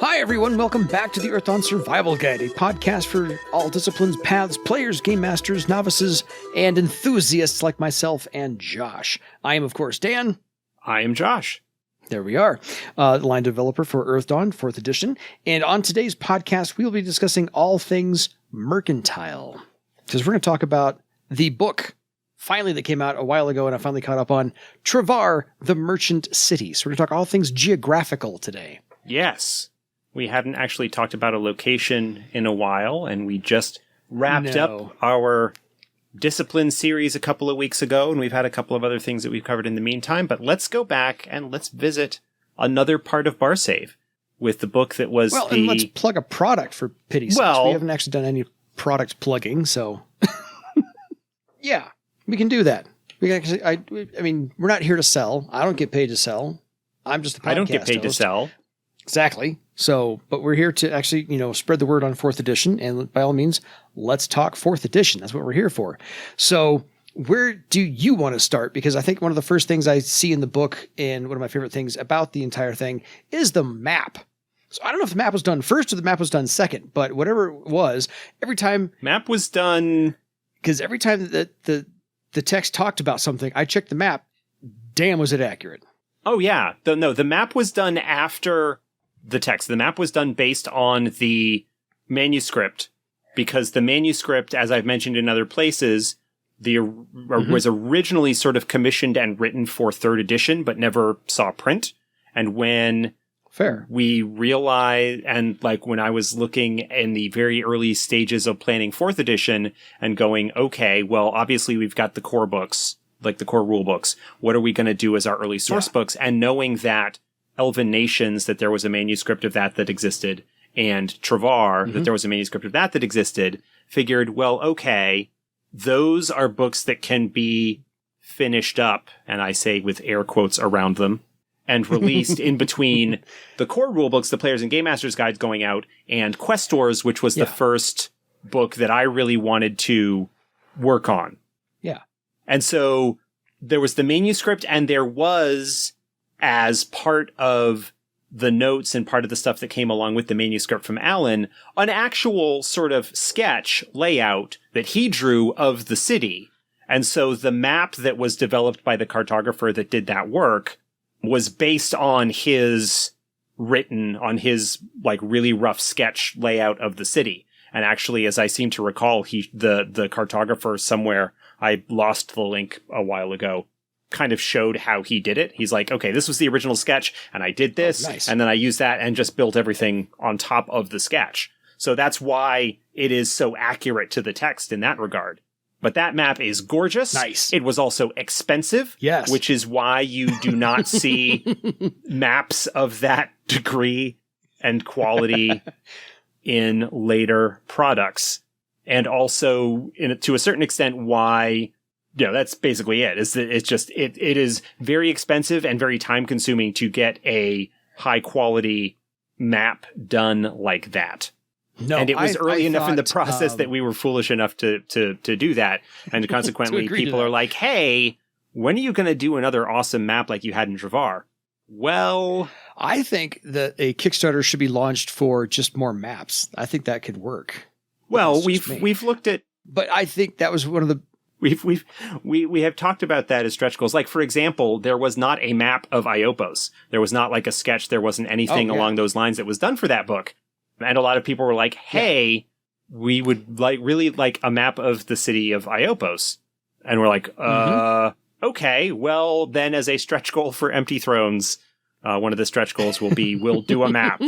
Hi everyone, welcome back to the Earthdawn Survival Guide, a podcast for all disciplines, paths, players, game masters, novices, and enthusiasts like myself and Josh. I am, of course, Dan. I am Josh. There we are, line developer for Earthdawn, 4th edition. And on today's podcast, we will be discussing all things mercantile. Because we're going to talk about the book, finally, that came out a while ago and I finally caught up on, Travar, the Merchant City. So we're going to talk all things geographical today. Yes. We hadn't actually talked about a location in a while, and we just wrapped up our discipline series a couple of weeks ago, and we've had a couple of other things that we've covered in the meantime, but let's go back and let's visit another part of Barsave with the book that was and let's plug a product for pity's sake. We haven't actually done any product plugging, so yeah, we can do that. We can actually, I mean, we're not here to sell. I don't get paid to sell. I'm just the podcast I don't get paid host. To sell. Exactly. So, but we're here to actually, spread the word on 4th edition. And by all means, let's talk 4th edition. That's what we're here for. So where do you want to start? Because I think one of the first things I see in the book and one of my favorite things about the entire thing is the map. So I don't know if the map was done first or the map was done second, but whatever it was, every time... Map was done... Because every time that the text talked about something, I checked the map. Damn, was it accurate. Oh, yeah. The map was done after... the text. The map was done based on the manuscript, because the manuscript, as I've mentioned in other places, was originally sort of commissioned and written for 3rd edition, but never saw print. And when we realized, and like when I was looking in the very early stages of planning 4th edition and going, okay, well, obviously we've got the core books, like the core rule books. What are we going to do as our early source books? And knowing that Elven Nations, that there was a manuscript of that existed, and Travar, that there was a manuscript of that existed, figured, well, okay, those are books that can be finished up, and I say with air quotes around them, and released in between the core rulebooks, the Players and Game Masters Guides going out, and Questors, which was the first book that I really wanted to work on. Yeah. And so there was the manuscript, and there was... as part of the notes and part of the stuff that came along with the manuscript from Alan, an actual sort of sketch layout that he drew of the city. And so the map that was developed by the cartographer that did that work was based on his like really rough sketch layout of the city. And actually, as I seem to recall, the cartographer somewhere, I lost the link a while ago, kind of showed how he did it. He's like, okay, this was the original sketch, and I did this, and then I used that and just built everything on top of the sketch. So that's why it is so accurate to the text in that regard. But that map is gorgeous. Nice. It was also expensive. Yes. Which is why you do not see maps of that degree and quality in later products. And also, to a certain extent, why... that's basically it. It is very expensive and very time consuming to get a high quality map done like that. No, and it was early enough in the process that we were foolish enough to do that. And consequently, people are like, hey, when are you going to do another awesome map like you had in Travar? Well, I think that a Kickstarter should be launched for just more maps. I think that could work. Well, we've looked at, but I think that was one of the, We have talked about that as stretch goals. Like, for example, there was not a map of Iopos. There was not like a sketch. There wasn't anything along those lines that was done for that book. And a lot of people were like, hey, we would really like a map of the city of Iopos. And we're like, okay, well, then as a stretch goal for Empty Thrones, one of the stretch goals will be, we'll do a map.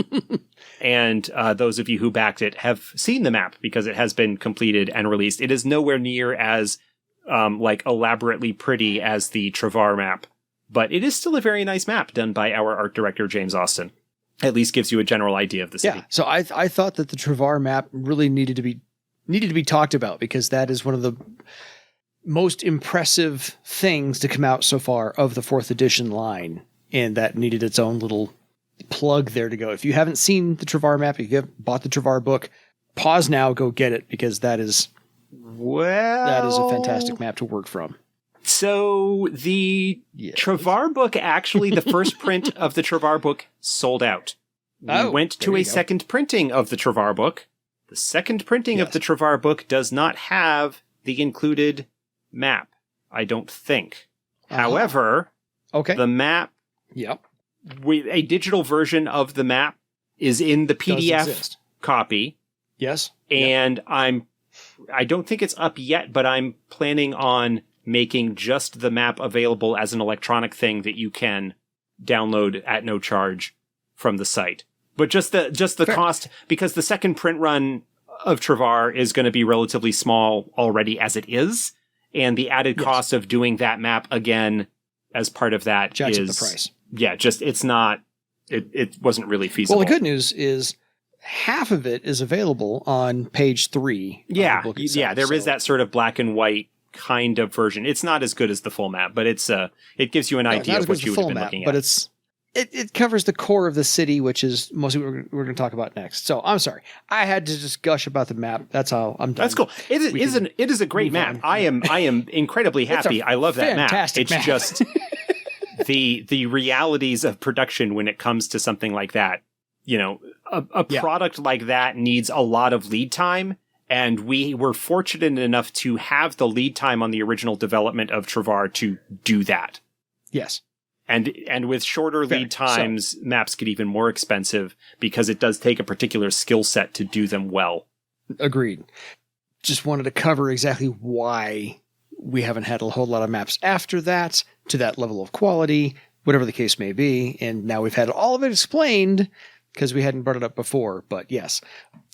And those of you who backed it have seen the map because it has been completed and released. It is nowhere near as elaborately pretty as the Travar map, but it is still a very nice map done by our art director, James Austin. At least gives you a general idea of the city. Yeah, so I thought that the Travar map really needed to be talked about, because that is one of the most impressive things to come out so far of the 4th edition line, and that needed its own little plug there to go. If you haven't seen the Travar map, if you haven't bought the Travar book, pause now, go get it, because that is a fantastic map to work from. So the Travar book, actually, the first print of the Travar book sold out. We went to a second printing of the Travar book. The second printing of the Travar book does not have the included map, I don't think. However, the map, a digital version of the map is in the PDF copy. Yes. And I don't think it's up yet, but I'm planning on making just the map available as an electronic thing that you can download at no charge from the site. But just the cost, because the second print run of Travar is going to be relatively small already as it is, and the added cost of doing that map again as part of that jacks up the price. Yeah, just it wasn't really feasible. Well, the good news is half of it is available on page 3. Yeah, of the book itself, there is that sort of black and white kind of version. It's not as good as the full map, but it gives you an idea of what you would have been looking at. But it covers the core of the city, which is mostly what we're going to talk about next. So I'm sorry, I had to just gush about the map. That's all. I'm done. That's cool. It is a great map. I am incredibly happy. I love that map. It's map. Just the realities of production when it comes to something like that. You know, a product like that needs a lot of lead time. And we were fortunate enough to have the lead time on the original development of Travar to do that. Yes. And with shorter lead times, maps get even more expensive because it does take a particular skill set to do them well. Agreed. Just wanted to cover exactly why we haven't had a whole lot of maps after that to that level of quality, whatever the case may be. And now we've had all of it explained because we hadn't brought it up before. But yes,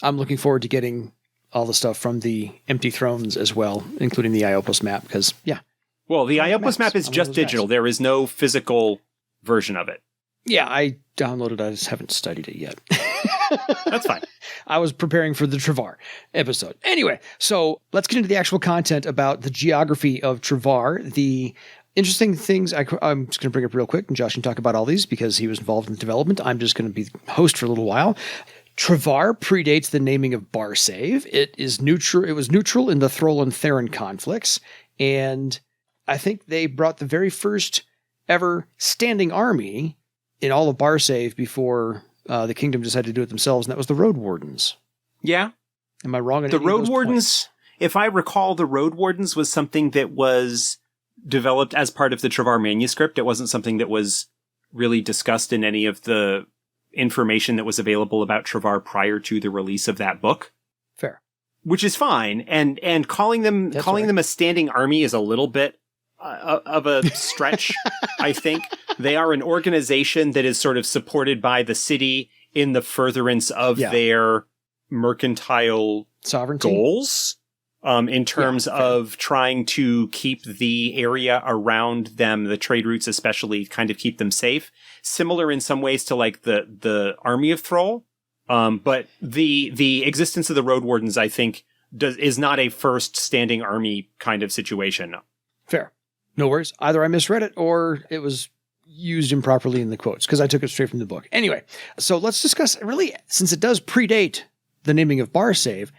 I'm looking forward to getting all the stuff from the Empty Thrones as well, including the Iopos map, because, Well, the Iopos map is just digital. There is no physical version of it. Yeah, I downloaded it. I just haven't studied it yet. That's fine. I was preparing for the Travar episode. Anyway, so let's get into the actual content about the geography of Travar. The interesting things I'm just going to bring up real quick, and Josh can talk about all these because he was involved in the development. I'm just going to be the host for a little while. Travar predates the naming of Barsave. It was neutral in the Thrall and Theron conflicts, and I think they brought the very first ever standing army in all of Barsave before the kingdom decided to do it themselves, and that was the Road Wardens. Yeah. Am I wrong? The Road Wardens, if I recall, the Road Wardens was something that was developed as part of the Travar manuscript. It wasn't something that was really discussed in any of the information that was available about Travar prior to the release of that book. Fair. Which is fine. And calling them a standing army is a little bit of a stretch, I think. They are an organization that is sort of supported by the city in the furtherance of their mercantile sovereignty goals, in terms of trying to keep the area around them, the trade routes especially, kind of keep them safe. Similar in some ways to like the Army of Thrall. But the existence of the Road Wardens, I think, is not a first standing army kind of situation. Fair. No worries. Either I misread it or it was used improperly in the quotes because I took it straight from the book. Anyway, so let's discuss, really, since it does predate the naming of Barsave,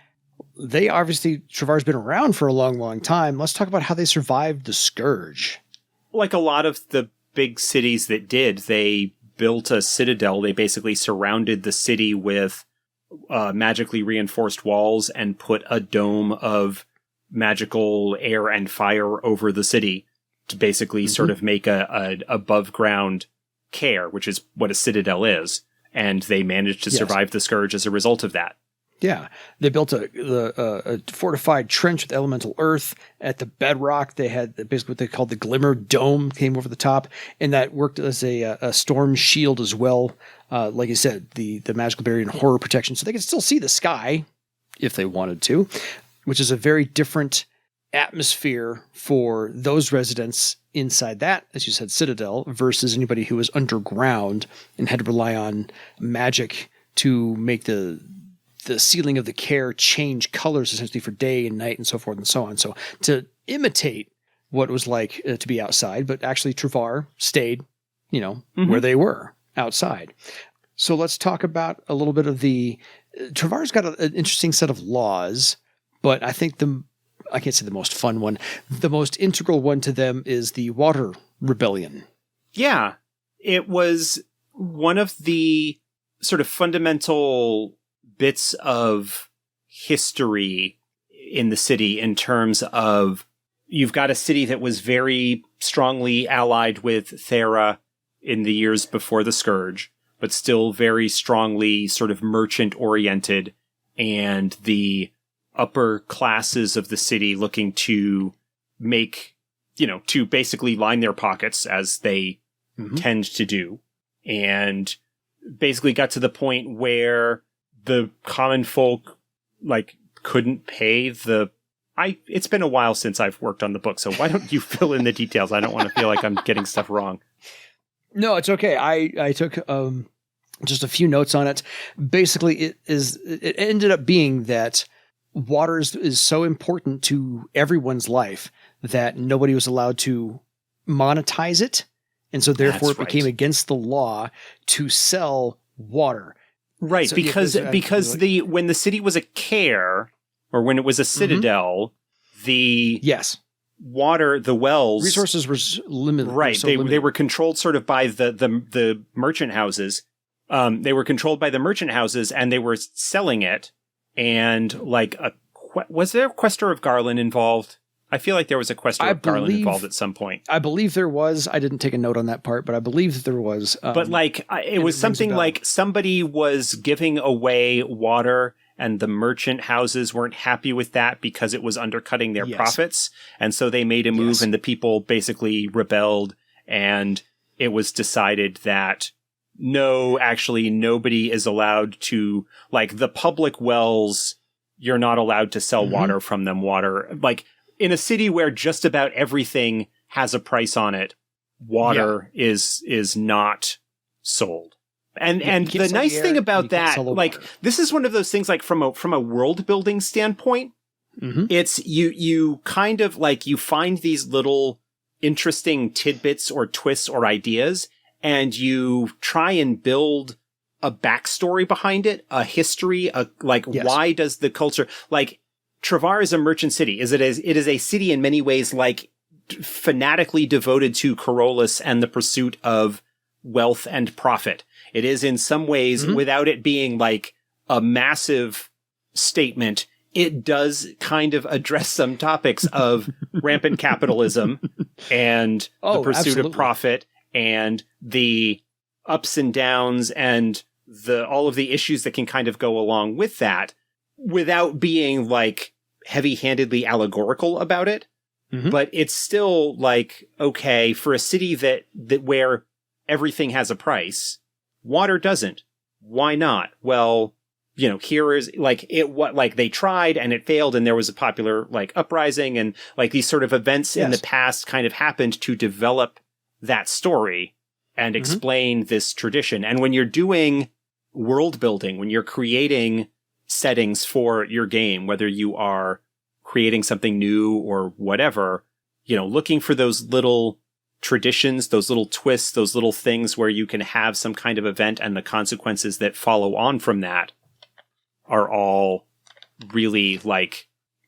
Travar's been around for a long, long time. Let's talk about how they survived the Scourge. Like a lot of the big cities that did, they built a citadel. They basically surrounded the city with magically reinforced walls and put a dome of magical air and fire over the city to basically sort of make a above ground care, which is what a citadel is. And they managed to survive the Scourge as a result of that. Yeah, they built a fortified trench with elemental earth. At the bedrock, they had basically what they called the Glimmer Dome came over the top, and that worked as a storm shield as well. Like you said, the magical barrier and horror protection, so they could still see the sky if they wanted to, which is a very different atmosphere for those residents inside that, as you said, citadel, versus anybody who was underground and had to rely on magic to make the ceiling of the care change colors essentially for day and night and so forth and so on. So to imitate what it was like to be outside, but actually Travar stayed, where they were outside. So let's talk about a little bit of Travar's got an interesting set of laws, but I think I can't say the most fun one. The most integral one to them is the water rebellion. Yeah, it was one of the sort of fundamental bits of history in the city in terms of you've got a city that was very strongly allied with Thera in the years before the Scourge, but still very strongly sort of merchant-oriented, and the upper classes of the city looking to make, to basically line their pockets, as they tend to do, and basically got to the point where the common folk, couldn't pay it's been a while since I've worked on the book, so why don't you fill in the details? I don't want to feel like I'm getting stuff wrong. No, it's okay. I took just a few notes on it. Basically, it ended up being that water is so important to everyone's life that nobody was allowed to monetize it. And so therefore it became against the law to sell water. Right, so, because when the city was a care, or when it was a citadel, the water, the wells, resources were limited. Right, they were controlled sort of by the merchant houses. They were controlled by the merchant houses, and they were selling it. And was there a Questor of Garland involved? I feel like there was a Questor of Garland involved at some point. I believe there was. I didn't take a note on that part, but I believe that there was. But it was something like somebody was giving away water, and the merchant houses weren't happy with that because it was undercutting their profits. And so they made a move, and the people basically rebelled, and it was decided that no, actually nobody is allowed to, the public wells, you're not allowed to sell water from them. Water, in a city where just about everything has a price on it, water is not sold. And the nice thing about that, this is one of those things, from a world building standpoint, it's you kind of you find these little interesting tidbits or twists or ideas, and you try and build a backstory behind it, a history, why does the culture, Travar is a merchant city. It is a city in many ways, fanatically devoted to Corollas and the pursuit of wealth and profit. It is in some ways, without it being a massive statement, it does kind of address some topics of rampant capitalism and the pursuit of profit and the ups and downs and all of the issues that can kind of go along with that, without being heavy-handedly allegorical about it. But it's still okay, for a city that where everything has a price, water doesn't. Why not? Well, here is they tried and it failed, and there was a popular uprising, and these sort of events in the past kind of happened to develop that story and explain this tradition. And when you're doing world building, when you're creating settings for your game, whether you are creating something new or whatever, looking for those little traditions, those little twists, those little things where you can have some kind of event and the consequences that follow on from that are all really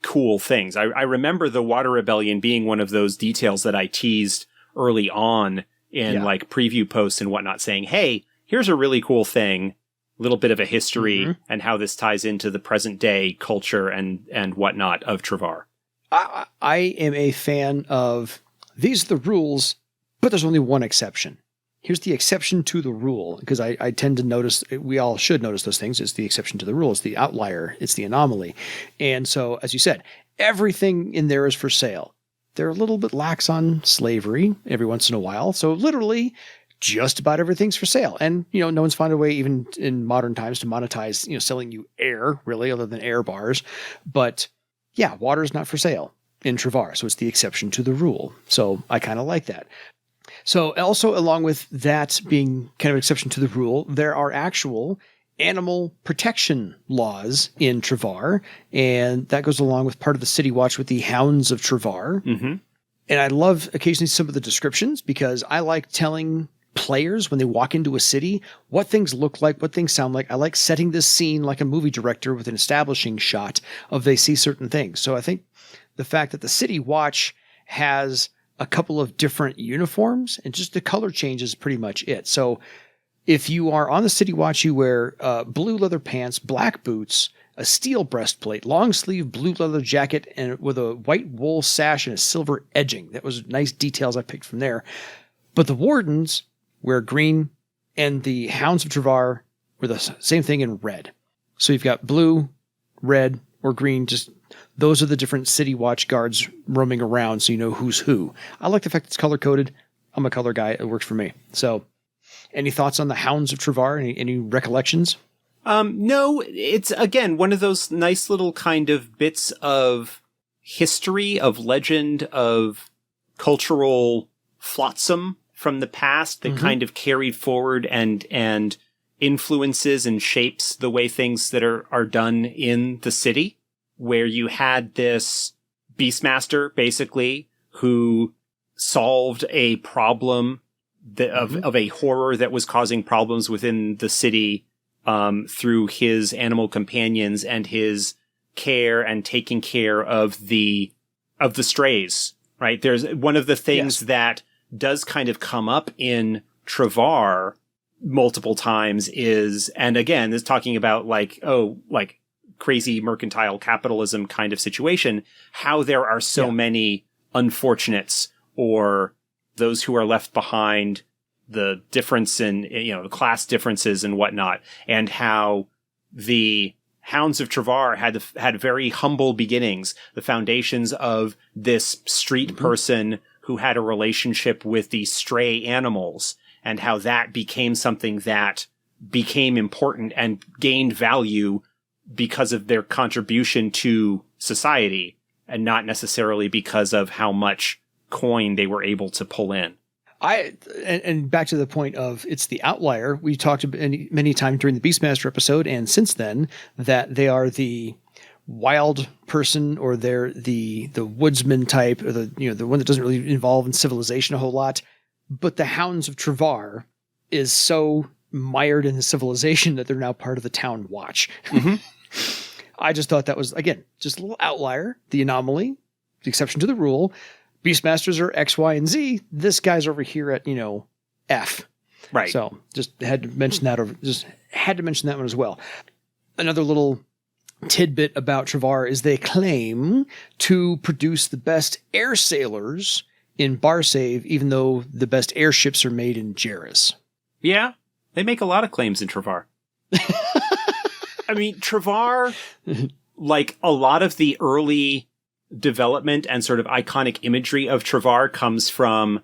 cool things. I remember the Water Rebellion being one of those details that I teased early on in preview posts and whatnot, saying, hey, here's a really cool thing, little bit of a history and how this ties into the present day culture and whatnot of Travar. I am a fan of, these are the rules, but there's only one exception. Here's the exception to the rule, because I tend to notice, we all should notice those things. It's the exception to the rule. It's the outlier. It's the anomaly. And so, as you said, everything in there is for sale. They're a little bit lax on slavery every once in a while. So literally just about everything's for sale. And, no one's found a way, even in modern times, to monetize, selling you air, really, other than air bars. But yeah, water is not for sale in Travar. So it's the exception to the rule. So I kind of like that. So also, along with that being kind of an exception to the rule, there are actual animal protection laws in Travar. And that goes along with part of the City Watch with the Hounds of Travar. And I love occasionally some of the descriptions, because I like telling players when they walk into a city what things look like, what things sound like. I like setting this scene like a movie director with an establishing shot of they see certain things. So I think the fact that the City Watch has a couple of different uniforms and just the color change is pretty much it. So if you are on the City Watch, you wear blue leather pants, black boots, a steel breastplate, long sleeve blue leather jacket, and with a white wool sash and a silver edging. That was nice details I picked from there. But the Wardens wear green, and the Hounds of Travar wear the same thing in red. So you've got blue, red, or green. Just those are the different City Watch guards roaming around, so you know who's who. I like the fact it's color coded. I'm a color guy. It works for me. So, any thoughts on the Hounds of Travar? Any recollections? No, it's, again, one of those nice little kind of bits of history, of legend, of cultural flotsam from the past that kind of carried forward and influences and shapes the way things that are done in the city, where you had this Beastmaster, basically, who solved a problem of a horror that was causing problems within the city through his animal companions and his care and taking care of the strays, right? There's one of the things that does kind of come up in Travar multiple times is, and again, this talking about like crazy mercantile capitalism kind of situation, how there are so many unfortunates or those who are left behind, the difference in, the class differences and whatnot, and how the Hounds of Travar had very humble beginnings, the foundations of this street person who had a relationship with these stray animals, and how that became something that became important and gained value because of their contribution to society, and not necessarily because of how much coin they were able to pull in. And back to the point of it's the outlier. We talked many times during the Beastmaster episode, and since then, that they are the wild person, or they're the woodsman type, or the one that doesn't really involve in civilization a whole lot. But the Hounds of Travar is so mired in the civilization that they're now part of the town watch. I just thought that was, again, just a little outlier, the anomaly, the exception to the rule. Beastmasters are X, Y, and Z. This guy's over here at, F. Right. So just had to mention that one as well. Another little tidbit about Travar is they claim to produce the best air sailors in Barsave, even though the best airships are made in Jarris. Yeah, they make a lot of claims in Travar. I mean, Travar, like a lot of the early development and sort of iconic imagery of Travar comes from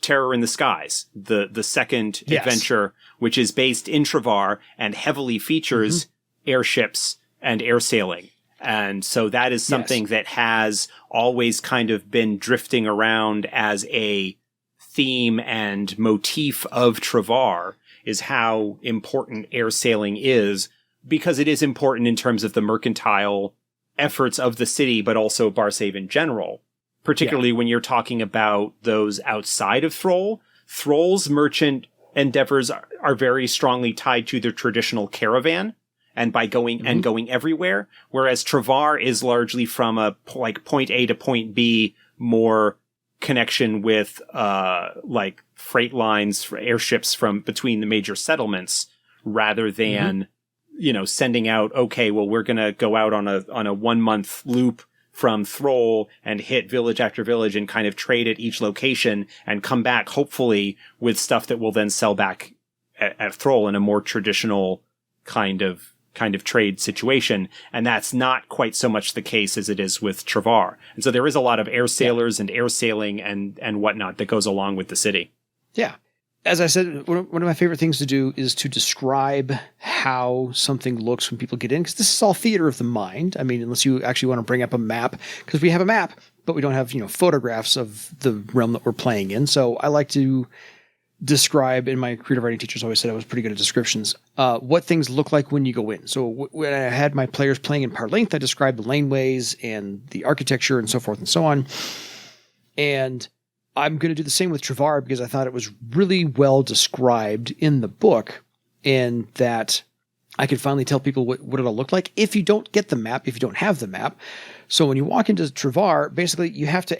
Terror in the Skies, the second adventure, which is based in Travar and heavily features airships and air sailing. And so that is something that has always kind of been drifting around as a theme and motif of Travar, is how important air sailing is, because it is important in terms of the mercantile efforts of the city, but also Barsave in general, particularly when you're talking about those outside of Thrall. Thrall's merchant endeavors are very strongly tied to their traditional caravan, and by going and going everywhere, whereas Travar is largely from a point A to point B, more connection with like freight lines for airships from between the major settlements, rather than sending out, okay, well, we're going to go out on a 1 month loop from Thrall and hit village after village and kind of trade at each location and come back, hopefully, with stuff that will then sell back at Thrall in a more traditional kind of trade situation. And that's not quite so much the case as it is with Travar. And so there is a lot of air sailors and air sailing and whatnot that goes along with the city. Yeah. As I said, one of my favorite things to do is to describe how something looks when people get in, because this is all theater of the mind. I mean, unless you actually want to bring up a map, because we have a map, but we don't have, photographs of the realm that we're playing in. So I like to describe, and my creative writing teachers always said I was pretty good at descriptions, what things look like when you go in. So when I had my players playing in Parlength, I described the laneways and the architecture and so forth and so on. And I'm going to do the same with Travar, because I thought it was really well described in the book, and that I could finally tell people what it'll look like. If you don't get the map, if you don't have the map, So when you walk into Travar, basically you have to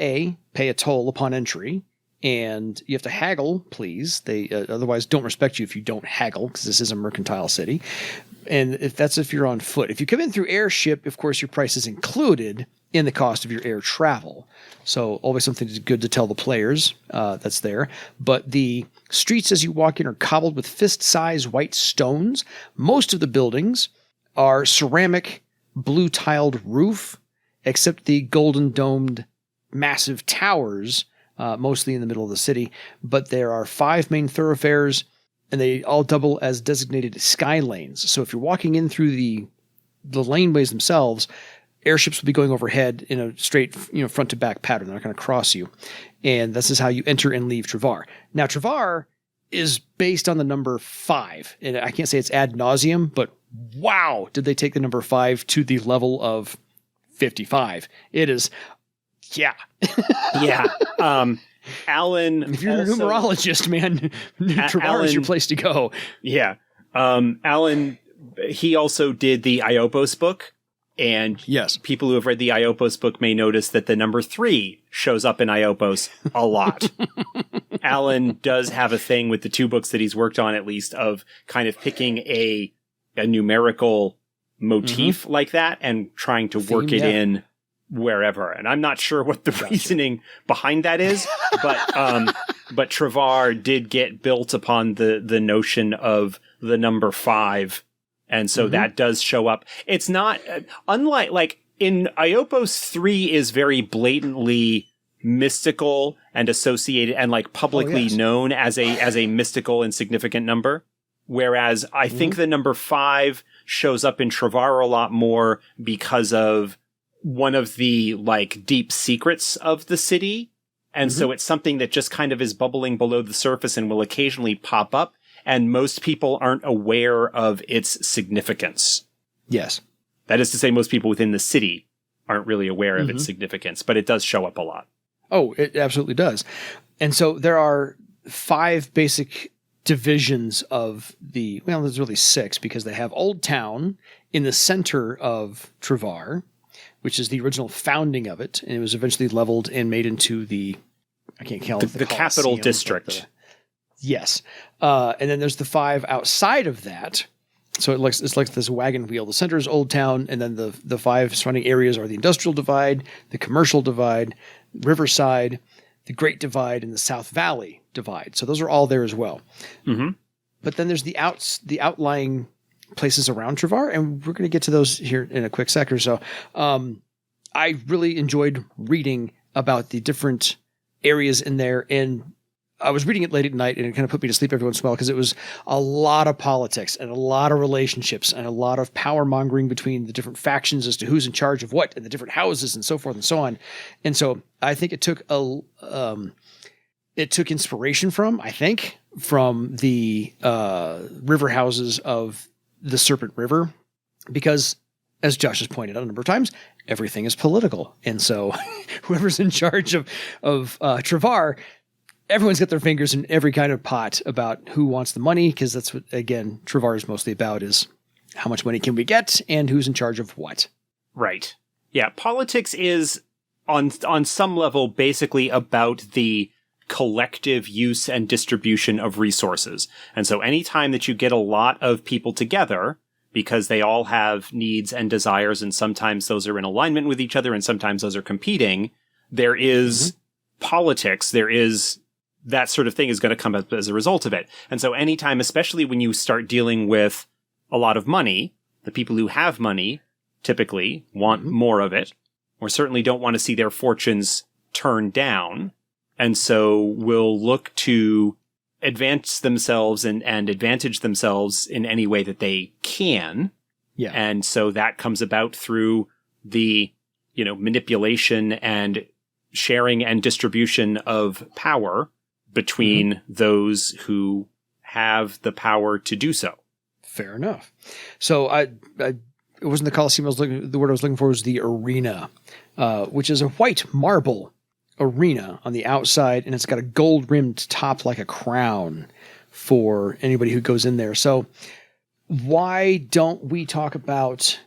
pay a toll upon entry, and you have to haggle, please. They otherwise don't respect you if you don't haggle, because this is a mercantile city. And if you're on foot. If you come in through airship, of course, your price is included in the cost of your air travel. So always something good to tell the players that's there. But the streets as you walk in are cobbled with fist-sized white stones. Most of the buildings are ceramic, blue-tiled roof, except the golden-domed massive towers, mostly in the middle of the city. But there are 5 main thoroughfares, and they all double as designated sky lanes. So if you're walking in through the laneways themselves, airships will be going overhead in a straight, front to back pattern. They're not going to cross you. And this is how you enter and leave Travar. Now, Travar is based on the number 5. And I can't say it's ad nauseum, but wow, did they take the number 5 to the level of 55. It is, yeah. Yeah. Alan, if you're a numerologist, man, Travar is your place to go. Yeah. Alan, he also did the Iopos book. And yes, people who have read the Iopos book may notice that the number 3 shows up in Iopos a lot. Alan does have a thing with the 2 books that he's worked on, at least, of kind of picking a numerical motif like that and trying to work it in wherever. And I'm not sure what the reasoning behind that is, but Travar did get built upon the notion of the number 5. And so that does show up. It's not unlike, like, in Iopos 3 is very blatantly mystical and associated and like publicly known as a mystical and significant number. Whereas I think the number 5 shows up in Travar a lot more because of one of the like deep secrets of the city. And so it's something that just kind of is bubbling below the surface and will occasionally pop up. And most people aren't aware of its significance. Yes. That is to say, most people within the city aren't really aware of its significance, but it does show up a lot. Oh, it absolutely does. And so there are 5 basic divisions of there's really 6 because they have Old Town in the center of Travar, which is the original founding of it. And it was eventually leveled and made into the capital district. Yes. And then there's the 5 outside of that. So it's like this wagon wheel. The center is Old Town, and then the 5 surrounding areas are the Industrial Divide, the Commercial Divide, Riverside, the Great Divide, and the South Valley Divide. So those are all there as well. Mm-hmm. But then there's the outlying places around Travar, and we're going to get to those here in a quick sec or so. I really enjoyed reading about the different areas in there, and I was reading it late at night, and it kind of put me to sleep every once in a while because it was a lot of politics and a lot of relationships and a lot of power mongering between the different factions as to who's in charge of what and the different houses and so forth and so on. And so I think it took inspiration from the river houses of the Serpent River, because as Josh has pointed out a number of times, everything is political. And so whoever's in charge of Travar, everyone's got their fingers in every kind of pot about who wants the money, because that's what, again, Travar is mostly about, is how much money can we get and who's in charge of what. Right. Yeah, politics is, on some level, basically about the collective use and distribution of resources. And so anytime that you get a lot of people together, because they all have needs and desires, and sometimes those are in alignment with each other and sometimes those are competing, there is politics, there is that sort of thing is going to come up as a result of it. And so anytime, especially when you start dealing with a lot of money, the people who have money typically want more of it, or certainly don't want to see their fortunes turned down. And so will look to advance themselves and advantage themselves in any way that they can. Yeah. And so that comes about through the, manipulation and sharing and distribution of power between those who have the power to do so. Fair enough. So it wasn't the Colosseum the word I was looking for was the arena, which is a white marble arena on the outside, and it's got a gold rimmed top like a crown for anybody who goes in there. So why don't we talk about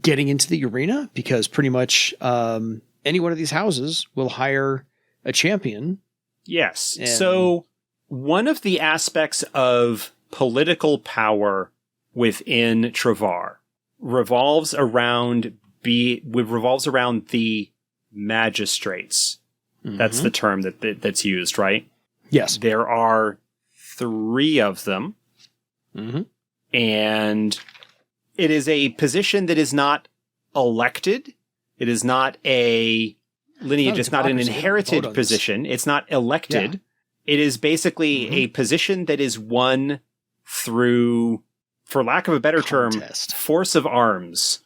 getting into the arena, because pretty much any one of these houses will hire a champion. Yes. So one of the aspects of political power within Travar revolves around the magistrates. That's the term that's used, right? Yes. There are 3 of them. And it is a position that is not elected. It is not a lineage. It's not an inherited position. It's not elected. Yeah. It is basically a position that is won through, for lack of a better term, force of arms.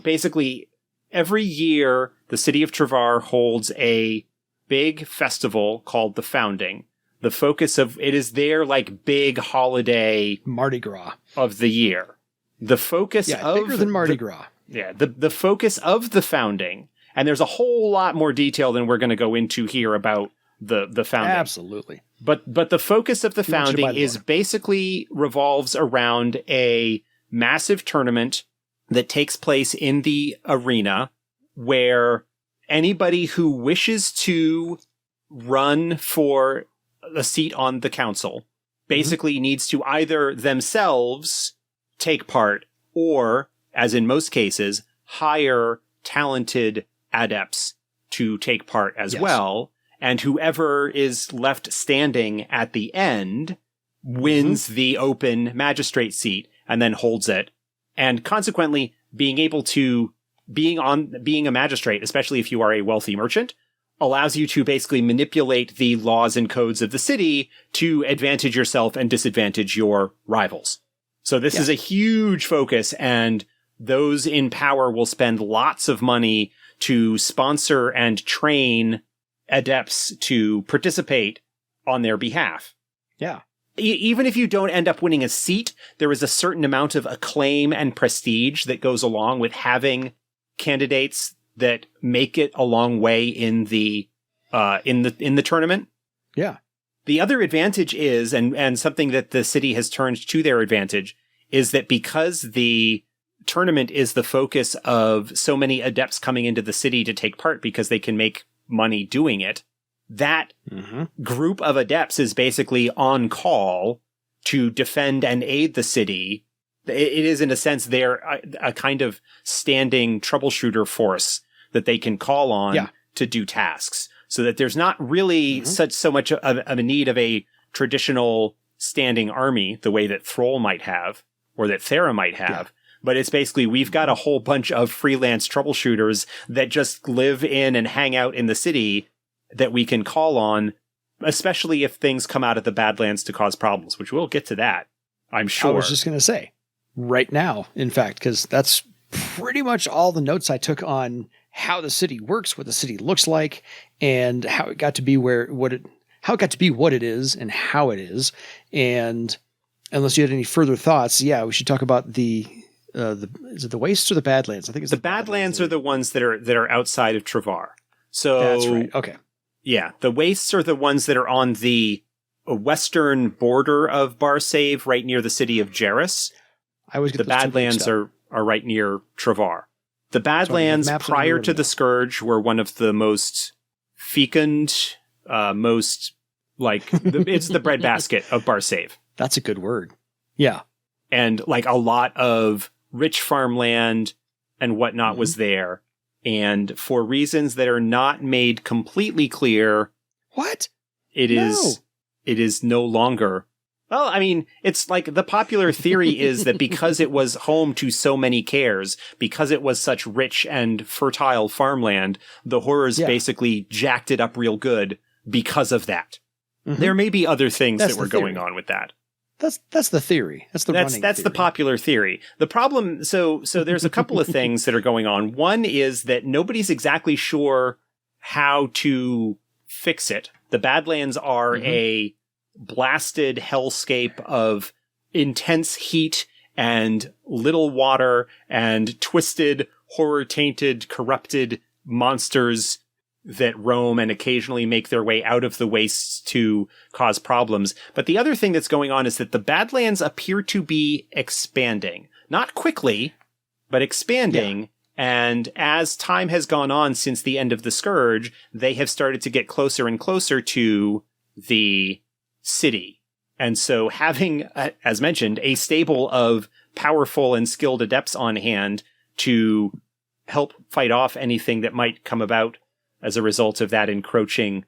Basically every year the city of Travar holds a big festival called the Founding. The focus of it is their like big holiday Mardi Gras of the year. The focus bigger than Mardi Gras. Yeah, the focus of the Founding, and there's a whole lot more detail than we're going to go into here about the Founding. Absolutely. But the focus of the Founding is basically revolves around a massive tournament that takes place in the arena where anybody who wishes to run for a seat on the council basically needs to either themselves take part or, as in most cases, hire talented adepts to take part as well. And whoever is left standing at the end wins the open magistrate seat and then holds it. And consequently, being a magistrate, especially if you are a wealthy merchant, allows you to basically manipulate the laws and codes of the city to advantage yourself and disadvantage your rivals. So this is a huge focus, and those in power will spend lots of money to sponsor and train adepts to participate on their behalf. Yeah. Even if you don't end up winning a seat, there is a certain amount of acclaim and prestige that goes along with having candidates that make it a long way in the tournament. Yeah. The other advantage is, and something that the city has turned to their advantage, is that because the tournament is the focus of so many adepts coming into the city to take part because they can make money doing it, that group of adepts is basically on call to defend and aid the city. It is, in a sense, they're a kind of standing troubleshooter force that they can call on to do tasks, so that there's not really so much of a need of a traditional standing army the way that Thrall might have or that Thera might have. But it's basically, we've got a whole bunch of freelance troubleshooters that just live in and hang out in the city that we can call on, especially if things come out of the Badlands to cause problems, which we'll get to that, I'm sure. I was just going to say, right now, in fact, because that's pretty much all the notes I took on how the city works, what the city looks like, and how it got to be what it is and how it is. And unless you had any further thoughts, we should talk about is it the Wastes or the Badlands? I think it's the Badlands are the ones that are outside of Travar. So that's right. Okay. Yeah, the Wastes are the ones that are on the western border of Barsave, right near the city of Jarrus. The Badlands are right near Travar. The Badlands, prior to the Scourge, were one of the most fecund, it's the breadbasket of Barsave. That's a good word. Yeah. And like a lot of rich farmland and whatnot was there. And for reasons that are not made completely clear, it is no longer. Well, I mean, it's like the popular theory is that because it was home to so many cares, because it was such rich and fertile farmland, the horrors basically jacked it up real good because of that. There may be other things that were going on with that. That's the theory. That's the popular theory. The problem, so there's a couple of things that are going on. One is that nobody's exactly sure how to fix it. The Badlands are a blasted hellscape of intense heat and little water and twisted, horror-tainted, corrupted monsters that roam and occasionally make their way out of the wastes to cause problems. But the other thing that's going on is that the Badlands appear to be expanding. Not quickly, but expanding. Yeah. And as time has gone on since the end of the Scourge, they have started to get closer and closer to the city. And so having, as mentioned, a stable of powerful and skilled adepts on hand to help fight off anything that might come about as a result of that encroaching,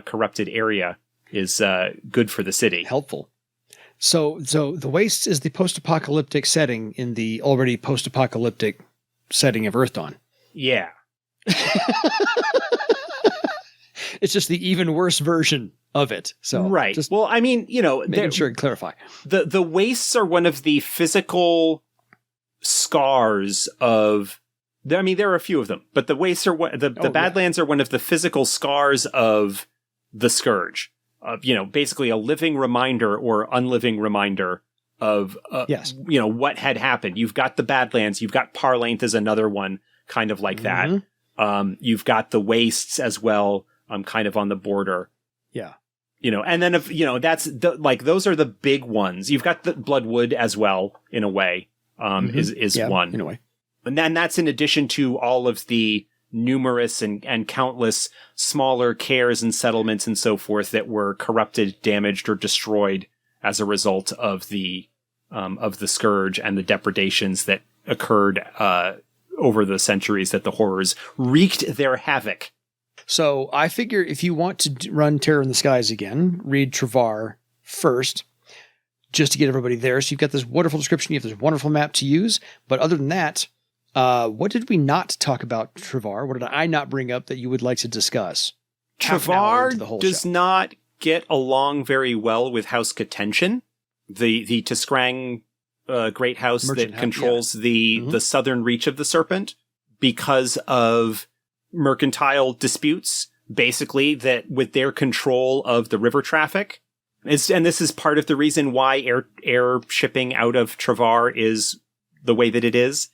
corrupted area is good for the city. Helpful. So the Wastes is the post-apocalyptic setting in the already post-apocalyptic setting of Earthdawn. Yeah. It's just the even worse version of it. So right. Well, I mean, making sure to clarify. The Wastes are one of the physical scars of. I mean, there are a few of them, but the Wastes are the Badlands are one of the physical scars of the Scourge. Basically a living reminder or unliving reminder of, what had happened. You've got the Badlands, you've got Parlanthe is another one kind of like that. You've got the Wastes as well, kind of on the border. Yeah. And then that's those are the big ones. You've got the Bloodwood as well, in a way, is one. In a way. And then that's in addition to all of the numerous and countless smaller cares and settlements and so forth that were corrupted, damaged, or destroyed as a result of the Scourge and the depredations that occurred over the centuries that the horrors wreaked their havoc. So I figure if you want to run Terror in the Skies again, read Travar first, just to get everybody there. So you've got this wonderful description, you have this wonderful map to use, but other than that, what did we not talk about Travar? What did I not bring up that you would like to discuss? Travar does not get along very well with House Catention, the Tiskrang great house that controls the southern reach of the Serpent, because of mercantile disputes, basically, that with their control of the river traffic. And this is part of the reason why air shipping out of Travar is the way that it is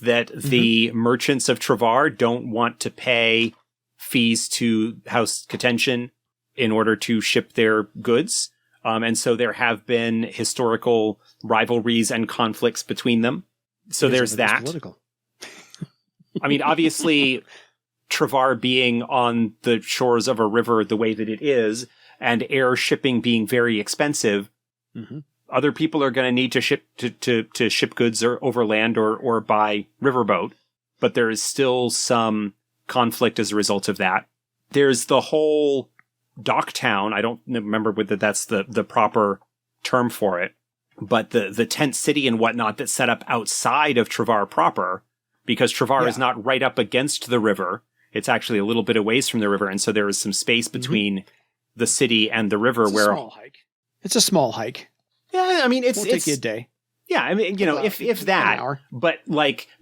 that the merchants of Travar don't want to pay fees to House Catention in order to ship their goods. And so there have been historical rivalries and conflicts between them. So there's that. Political. I mean, obviously, Travar being on the shores of a river the way that it is, and air shipping being very expensive, other people are going to need to ship to ship goods or overland or by riverboat. But there is still some conflict as a result of that. There's the whole dock town. I don't remember whether that's the proper term for it, but the tent city and whatnot that's set up outside of Travar proper, because Travar is not right up against the river. It's actually a little bit away from the river. And so there is some space between the city and the river It's a small hike. Yeah, I mean, it'll take you a day. Yeah, I mean, if that, but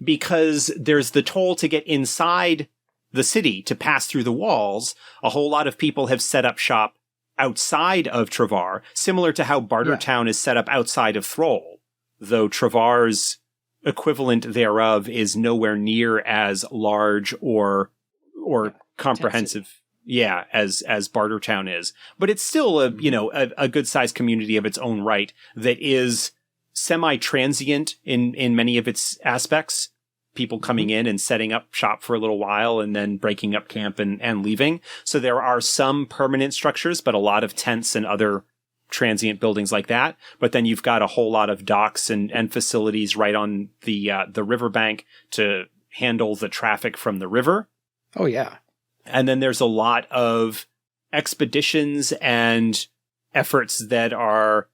because there's the toll to get inside the city to pass through the walls, a whole lot of people have set up shop outside of Travar, similar to how Bartertown is set up outside of Thrall, though Travar's equivalent thereof is nowhere near as large or comprehensive. Yeah, as Bartertown is. But it's still a good sized community of its own right that is semi-transient in many of its aspects. People coming in and setting up shop for a little while and then breaking up camp and leaving. So there are some permanent structures, but a lot of tents and other transient buildings like that. But then you've got a whole lot of docks and facilities right on the riverbank to handle the traffic from the river. Oh, yeah. And then there's a lot of expeditions and efforts that are,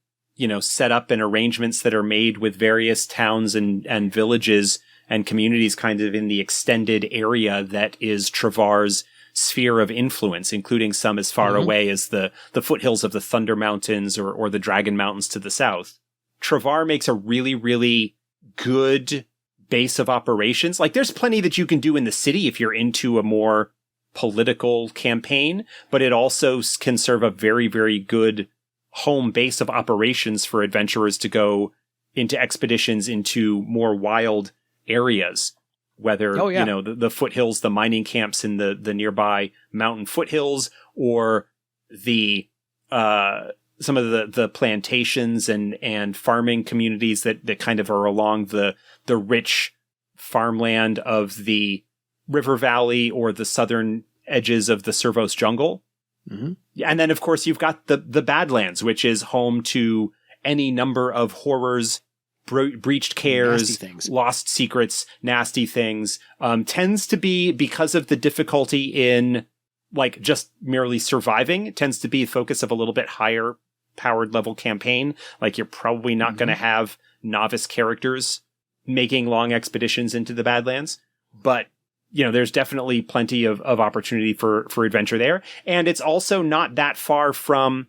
set up and arrangements that are made with various towns and villages and communities kind of in the extended area that is Travar's sphere of influence, including some as far away as the foothills of the Thunder Mountains or the Dragon Mountains to the south. Travar makes a really, really good base of operations. There's plenty that you can do in the city if you're into a more political campaign, but it also can serve a very, very good home base of operations for adventurers to go into expeditions into more wild areas. whether, the foothills, the mining camps in the nearby mountain foothills, or the, some of the plantations and farming communities that kind of are along the rich farmland of the river valley or the southern edges of the Servos jungle. Mm-hmm. And then, of course, you've got the Badlands, which is home to any number of horrors, breached cares, lost secrets, nasty things. Tends to be, because of the difficulty in like just merely surviving, it tends to be a focus of a little bit higher powered level campaign. Like you're probably not going to have novice characters making long expeditions into the Badlands, but there's definitely plenty of opportunity for adventure there. And it's also not that far from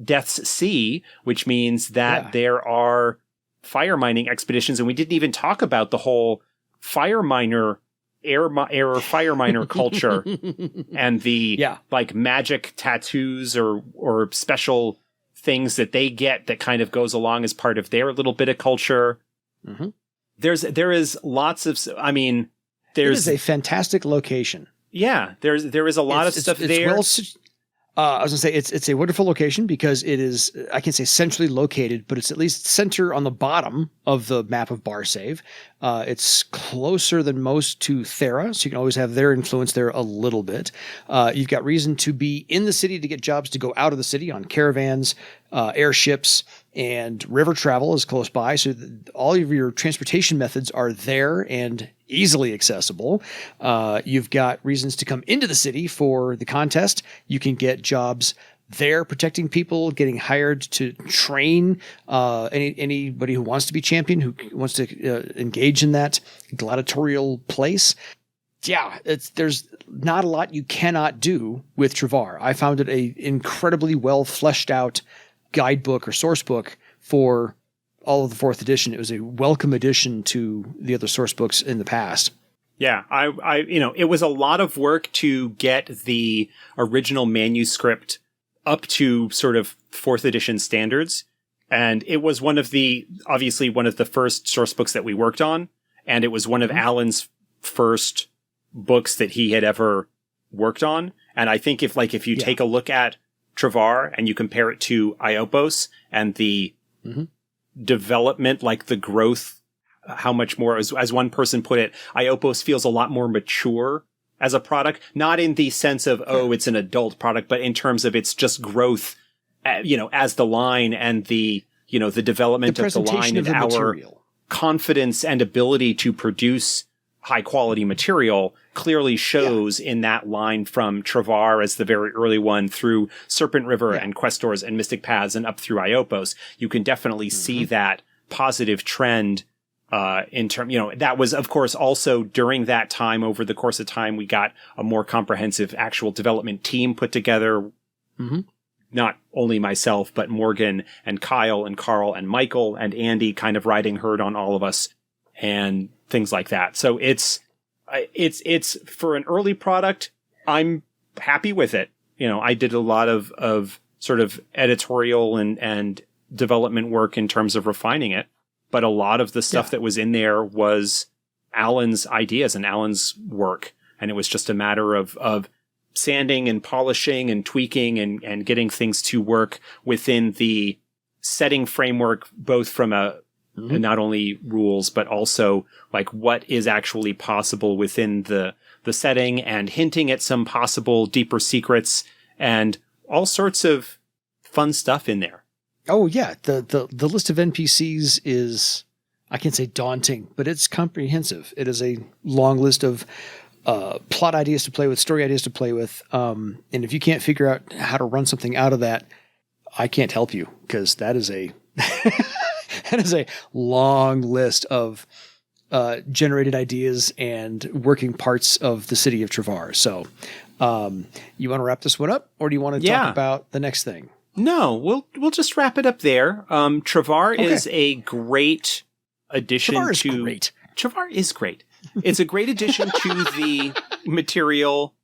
Death's Sea, which means that there are fire mining expeditions. And we didn't even talk about the whole fire miner, air fire miner culture and the like magic tattoos or special things that they get that kind of goes along as part of their little bit of culture. Mm-hmm. There is lots of, it is a fantastic location. Yeah, there is a lot of stuff there. I was going to say it's a wonderful location because it is, I can't say centrally located, but it's at least center on the bottom of the map of Bar Save. It's closer than most to Thera, so you can always have their influence there a little bit. You've got reason to be in the city to get jobs to go out of the city on caravans, airships, and river travel is close by. So all of your transportation methods are there and easily accessible. You've got reasons to come into the city for the contest. You can get jobs there protecting people, getting hired to train anybody who wants to be champion, who wants to engage in that gladiatorial place. Yeah, there's not a lot you cannot do with Travar. I found it a incredibly well fleshed out guidebook or source book for all of the 4th edition. It was a welcome addition to the other source books in the past. Yeah, it was a lot of work to get the original manuscript up to sort of 4th edition standards. And it was obviously one of the first source books that we worked on. And it was one of Alan's first books that he had ever worked on. And I think if you take a look at Travar and you compare it to Iopos and the development, like the growth, how much more, as one person put it, Iopos feels a lot more mature as a product, not in the sense of, it's an adult product, but in terms of its just growth, as the line and the development of the line and our confidence and ability to produce high quality material clearly shows in that line from Travar as the very early one through Serpent River and Questors and Mystic Paths and up through Iopos. You can definitely see that positive trend in term, that was of course also during that time. Over the course of time, we got a more comprehensive actual development team put together. Mm-hmm. Not only myself, but Morgan and Kyle and Carl and Michael and Andy kind of riding herd on all of us and things like that. So it's for an early product, I'm happy with it. I did a lot of sort of editorial and development work in terms of refining it. But a lot of the stuff that was in there was Alan's ideas and Alan's work. And it was just a matter of sanding and polishing and tweaking and getting things to work within the setting framework, both from not only rules, but also like what is actually possible within the setting and hinting at some possible deeper secrets and all sorts of fun stuff in there. Oh yeah. The list of NPCs is, I can't say daunting, but it's comprehensive. It is a long list of plot ideas to play with, story ideas to play with. And if you can't figure out how to run something out of that, I can't help you, because that is a that is a long list of generated ideas and working parts of the city of Travar. So you want to wrap this one up, or do you want to talk about the next thing? No, we'll just wrap it up there. Travar is a great addition Travar is great. It's a great addition to the material.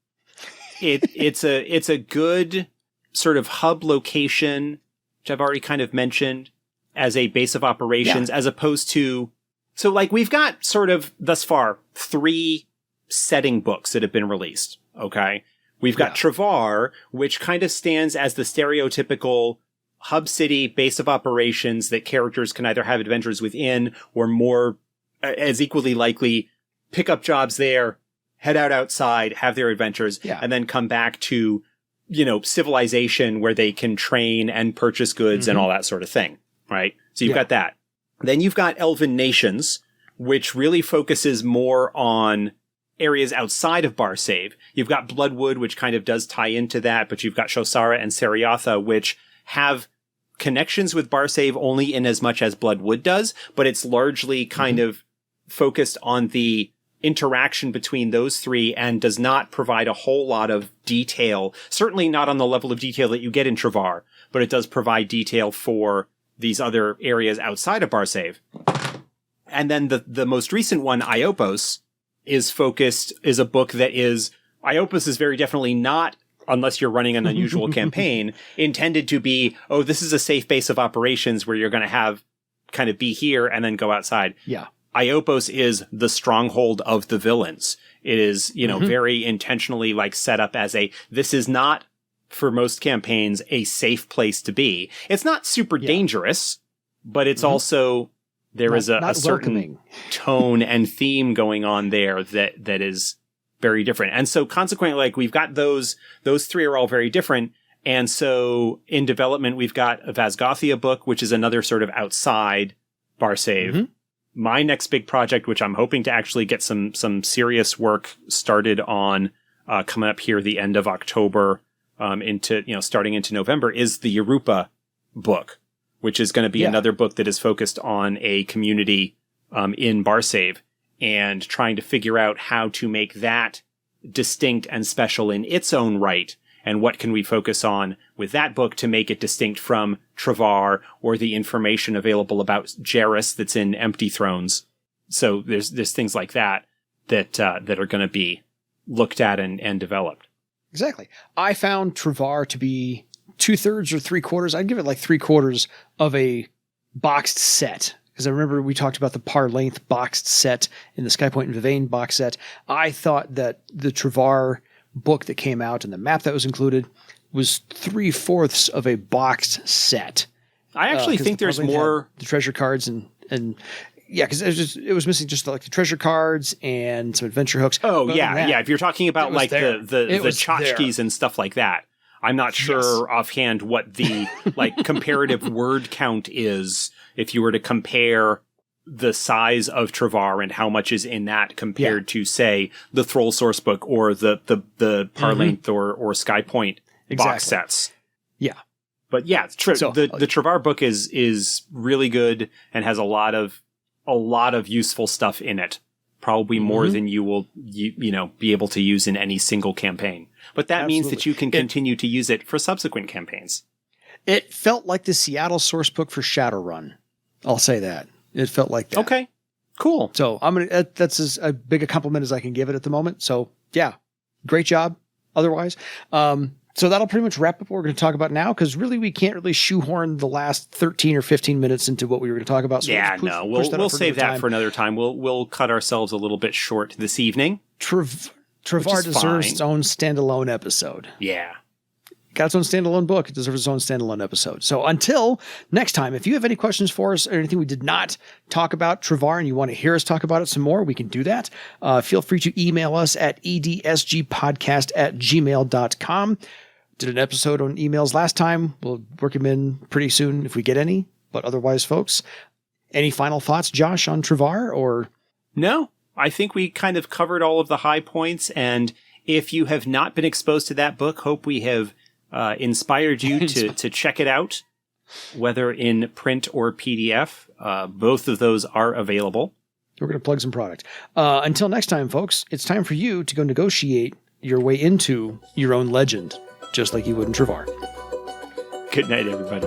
It's a good sort of hub location, which I've already kind of mentioned, as a base of operations, as opposed to So, like, we've got sort of, thus far, 3 setting books that have been released, okay? We've got Travar, which kind of stands as the stereotypical hub city base of operations that characters can either have adventures within or more, as equally likely, pick up jobs there, head out outside, have their adventures, and then come back to, you know, civilization where they can train and purchase goods and all that sort of thing, right? So you've got that. Then you've got Elven Nations, which really focuses more on areas outside of Barsave. You've got Bloodwood, which kind of does tie into that, but you've got Shosara and Seriatha, which have connections with Barsave only in as much as Bloodwood does, but it's largely kind of focused on the interaction between those 3 and does not provide a whole lot of detail, certainly not on the level of detail that you get in Travar, but it does provide detail for these other areas outside of Barsave. And then the most recent one, Iopos, is a book that is, Iopos is very definitely not, unless you're running an unusual campaign, intended to be, oh, this is a safe base of operations where you're going to have kind of be here and then go outside. Yeah. Iopos is the stronghold of the villains. It is, you know, very intentionally like set up as this is not, for most campaigns, a safe place to be. It's not super dangerous, but it's also, there is a certain tone and theme going on there that is very different. And so consequently, like, we've got those 3 are all very different. And so in development, we've got a Vasgothia book, which is another sort of outside Barsave. My next big project, which I'm hoping to actually get some serious work started on, coming up here the end of October, into, you know, starting into November, is the Yorupa book, which is going to be another book that is focused on a community, in Barsave, and trying to figure out how to make that distinct and special in its own right. And what can we focus on with that book to make it distinct from Travar or the information available about Jairus that's in Empty Thrones. So there's things like that are going to be looked at and developed. Exactly. I found Travar to be 2/3 or 3/4. I'd give it like 3/4 of a boxed set. Because I remember we talked about the par length boxed set in the Skypoint and Vivane box set. I thought that the Travar book that came out and the map that was included was 3/4 of a boxed set. I actually think there's more the treasure cards and yeah, because it was missing just like the treasure cards and some adventure hooks. Oh yeah. If you're talking about like the tchotchkes and stuff like that, I'm not sure offhand what the like comparative word count is if you were to compare the size of Travar and how much is in that compared to, say, the Thrall source book or the Parlength or Skypoint box sets. Yeah. But yeah, it's true. So, the Travar book is really good and has a lot of useful stuff in it. Probably more than you will be able to use in any single campaign. But that means that you can continue to use it for subsequent campaigns. It felt like the Seattle source book for Shadowrun. I'll say that. It felt like that. Okay, cool. So that's as big a compliment as I can give it at the moment. So yeah, great job. Otherwise, so that'll pretty much wrap up what we're going to talk about now, because really we can't really shoehorn the last 13 or 15 minutes into what we were going to talk about. So we'll save that for another time. We'll cut ourselves a little bit short this evening. Travar deserves its own standalone episode. Yeah. Got its own standalone book. It deserves its own standalone episode. So until next time, if you have any questions for us or anything we did not talk about Travar and you want to hear us talk about it some more, we can do that. Feel free to email us at edsgpodcast@gmail.com. Did an episode on emails last time. We'll work them in pretty soon if we get any. But otherwise, folks, any final thoughts, Josh, on Travar? Or no, I think we kind of covered all of the high points. And if you have not been exposed to that book, hope we have inspired you to check it out, whether in print or PDF. Both of those are available. We're going to plug some product. Until next time, folks, it's time for you to go negotiate your way into your own legend, just like you would in Travar. Good night, everybody.